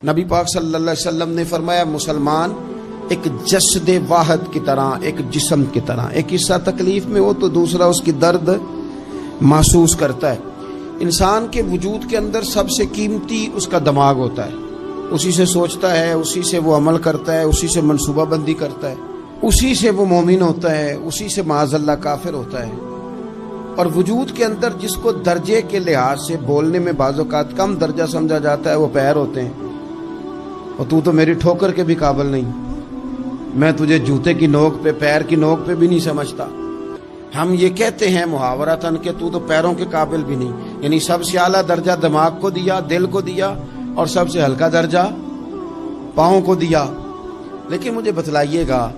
نبی پاک صلی اللہ علیہ وسلم نے فرمایا مسلمان ایک جسد واحد کی طرح، ایک جسم کی طرح، ایک حصہ تکلیف میں ہو تو دوسرا اس کی درد محسوس کرتا ہے۔ انسان کے وجود کے اندر سب سے قیمتی اس کا دماغ ہوتا ہے، اسی سے سوچتا ہے، اسی سے وہ عمل کرتا ہے، اسی سے منصوبہ بندی کرتا ہے، اسی سے وہ مومن ہوتا ہے، اسی سے معاذ اللہ کافر ہوتا ہے۔ اور وجود کے اندر جس کو درجے کے لحاظ سے بولنے میں بعض اوقات کم درجہ سمجھا جاتا ہے وہ پیر ہوتے ہیں۔ اور تو میری ٹھوکر کے بھی قابل نہیں، میں تجھے جوتے کی نوک پہ، پیر کی نوک پہ بھی نہیں سمجھتا۔ ہم یہ کہتے ہیں محاورتاً کہ تو پیروں کے قابل بھی نہیں، یعنی سب سے اعلیٰ درجہ دماغ کو دیا، دل کو دیا، اور سب سے ہلکا درجہ پاؤں کو دیا۔ لیکن مجھے بتلائیے گا،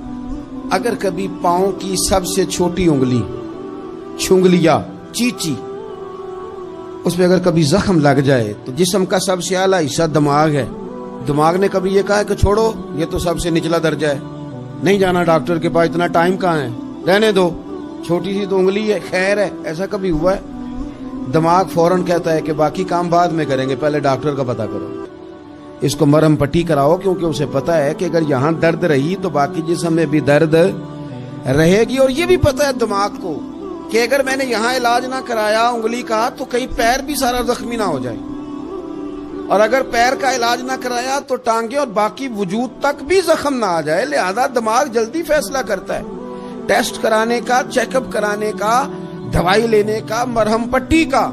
اگر کبھی پاؤں کی سب سے چھوٹی انگلی، چھنگلیا، چیچی، اس پہ اگر کبھی زخم لگ جائے تو جسم کا سب سے اعلیٰ حصہ دماغ ہے، دماغ نے کبھی یہ کہا کہ چھوڑو یہ تو سب سے نچلا درجہ ہے، نہیں جانا ڈاکٹر کے پاس، اتنا ٹائم کہاں ہے، رہنے دو، چھوٹی سی تو انگلی ہے، خیر ہے؟ ایسا کبھی ہوا ہے؟ دماغ فوراً کہتا ہے کہ باقی کام بعد میں کریں گے، پہلے ڈاکٹر کا پتہ کرو، اس کو مرہم پٹی کراؤ، کیونکہ اسے پتا ہے کہ اگر یہاں درد رہی تو باقی جسم میں بھی درد رہے گی۔ اور یہ بھی پتا ہے دماغ کو کہ اگر میں نے یہاں علاج نہ کرایا انگلی کا تو کہیں پیر بھی سارا زخمی نہ ہو جائے، اور اگر پیر کا علاج نہ کرایا تو ٹانگیں اور باقی وجود تک بھی زخم نہ آ جائے۔ لہذا دماغ جلدی فیصلہ کرتا ہے، ٹیسٹ کرانے کا، چیک اپ کرانے کا، دوائی لینے کا، مرہم پٹی کا۔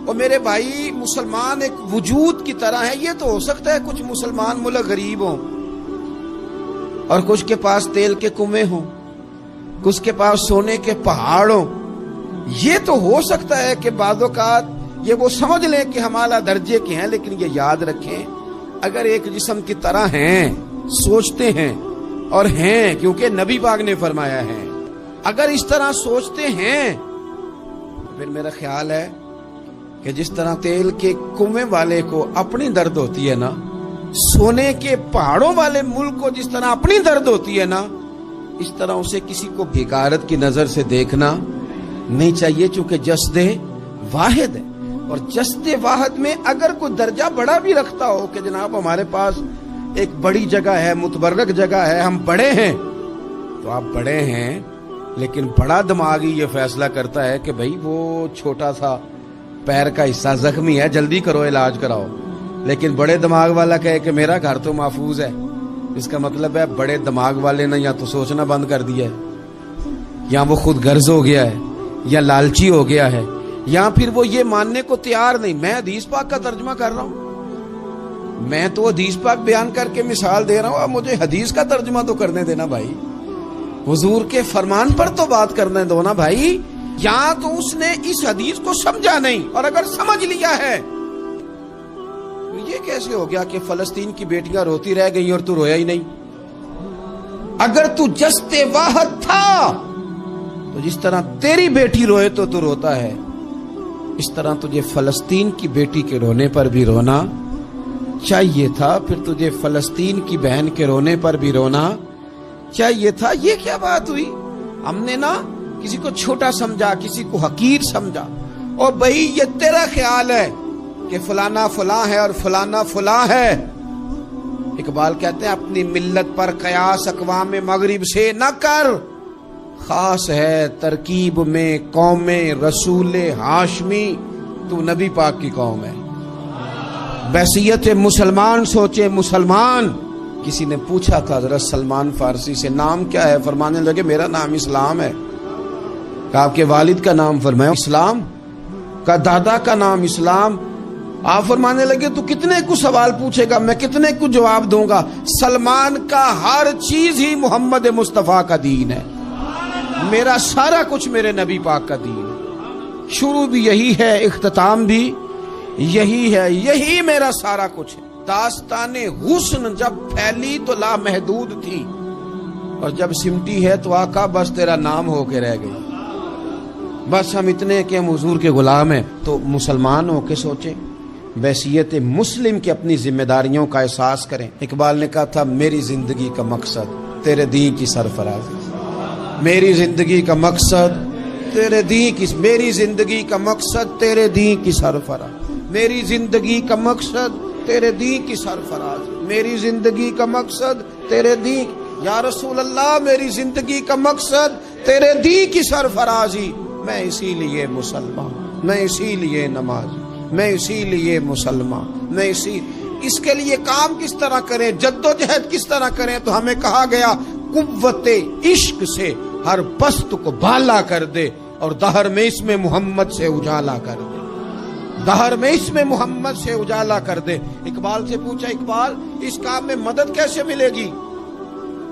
اور میرے بھائی، مسلمان ایک وجود کی طرح ہے۔ یہ تو ہو سکتا ہے کچھ مسلمان ملک غریب ہوں اور کچھ کے پاس تیل کے کنویں ہوں، کچھ کے پاس سونے کے پہاڑ ہوں، یہ تو ہو سکتا ہے کہ بعض اوقات یہ وہ سمجھ لیں کہ ہم اعلیٰ درجے کے ہیں، لیکن یہ یاد رکھیں اگر ایک جسم کی طرح ہیں، سوچتے ہیں اور ہیں، کیونکہ نبی پاک نے فرمایا ہے، اگر اس طرح سوچتے ہیں تو پھر میرا خیال ہے کہ جس طرح تیل کے کنویں والے کو اپنی درد ہوتی ہے نا، سونے کے پہاڑوں والے ملک کو جس طرح اپنی درد ہوتی ہے نا، اس طرح اسے کسی کو بھیکارت کی نظر سے دیکھنا نہیں چاہیے، چونکہ جسد واحد ہے۔ اور جسد واحد میں اگر کوئی درجہ بڑا بھی رکھتا ہو کہ جناب ہمارے پاس ایک بڑی جگہ ہے، متبرک جگہ ہے، ہم بڑے ہیں، تو آپ بڑے ہیں، لیکن بڑا دماغی یہ فیصلہ کرتا ہے کہ بھئی وہ چھوٹا سا پیر کا حصہ زخمی ہے، جلدی کرو، علاج کراؤ۔ لیکن بڑے دماغ والا کہے کہ میرا گھر تو محفوظ ہے، اس کا مطلب ہے بڑے دماغ والے نے یا تو سوچنا بند کر دیا ہے، یا وہ خود غرض ہو گیا ہے، یا لالچی ہو گیا ہے، یا پھر وہ یہ ماننے کو تیار نہیں۔ میں حدیث پاک کا ترجمہ کر رہا ہوں، میں تو حدیث پاک بیان کر کے مثال دے رہا ہوں، اب مجھے حدیث کا ترجمہ تو کرنے دینا بھائی، حضور کے فرمان پر تو بات کرنے دو نا بھائی۔ یا تو اس نے اس حدیث کو سمجھا نہیں، اور اگر سمجھ لیا ہے تو یہ کیسے ہو گیا کہ فلسطین کی بیٹیاں روتی رہ گئیں اور تو رویا ہی نہیں؟ اگر تو جسد واحد تھا تو جس طرح تیری بیٹی روئے تو روتا ہے، اس طرح تجھے فلسطین کی بیٹی کے رونے پر بھی رونا چاہیے تھا، پھر تجھے فلسطین کی بہن کے رونے پر بھی رونا چاہیے تھا۔ یہ کیا بات ہوئی؟ ہم نے نا کسی کو چھوٹا سمجھا، کسی کو حقیر سمجھا، اور بھئی یہ تیرا خیال ہے کہ فلانا فلاں ہے اور فلانا فلاں ہے۔ اقبال کہتے ہیں اپنی ملت پر قیاس اقوام مغرب سے نہ کر، خاص ہے ترکیب میں قوم رسول ہاشمی، تو نبی پاک کی قوم ہے۔ بحثیت مسلمان سوچے مسلمان۔ کسی نے پوچھا تھا حضرت سلمان فارسی سے نام کیا ہے، فرمانے لگے میرا نام اسلام ہے۔ کہا آپ کے والد کا نام؟ فرمایا اسلام۔ کا دادا کا نام اسلام۔ آپ فرمانے لگے تو کتنے کو سوال پوچھے گا، میں کتنے کو جواب دوں گا؟ سلمان کا ہر چیز ہی محمد مصطفیٰ کا دین ہے، میرا سارا کچھ میرے نبی پاک کا دین ہے، شروع بھی یہی ہے، اختتام بھی یہی ہے، یہی میرا سارا کچھ ہے۔ داستان حسن جب پھیلی تو لامحدود تھی، اور جب سمٹی ہے تو آقا بس تیرا نام ہو کے رہ گئی۔ بس ہم اتنے کہ ہم حضور کے غلام ہیں۔ تو مسلمان ہو کے سوچیں، بحیثیت مسلم کی اپنی ذمہ داریوں کا احساس کریں۔ اقبال نے کہا تھا میری زندگی کا مقصد تیرے دین کی سرفرازی، میری زندگی کا مقصد تیرے دین کی، میری زندگی کا مقصد تیرے دین کی سرفراز، میری زندگی کا مقصد تیرے دین کی سرفراز، میری زندگی کا مقصد تیرے دین، یا رسول اللہ میری زندگی کا مقصد تیرے دین کی سرفرازی، میں اسی لیے مسلمان، میں اسی لیے نمازی، میں اسی لیے مسلمان، میں اس کے لیے کام کس طرح کریں، جدوجہد کس طرح کریں؟ تو ہمیں کہا گیا قوت عشق سے ہر پست کو بالا کر دے اور دہر میں اس میں محمد سے اجالا کر دے، دہر میں اس میں محمد سے اجالا کر دے۔ اقبال سے پوچھا، اقبال اس کام میں مدد کیسے ملے گی،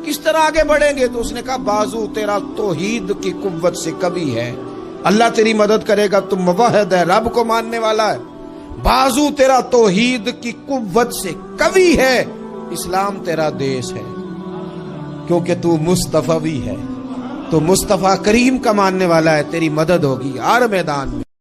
کس طرح آگے بڑھیں گے؟ تو اس نے کہا بازو تیرا توحید کی قوت سے کبھی ہے، اللہ تیری مدد کرے گا، تم موحد ہے، رب کو ماننے والا ہے، بازو تیرا توحید کی قوت سے کبھی ہے، اسلام تیرا دیس ہے، کیونکہ تو مصطفی ہے، تو مصطفیٰ کریم کا ماننے والا ہے، تیری مدد ہوگی ہر میدان میں۔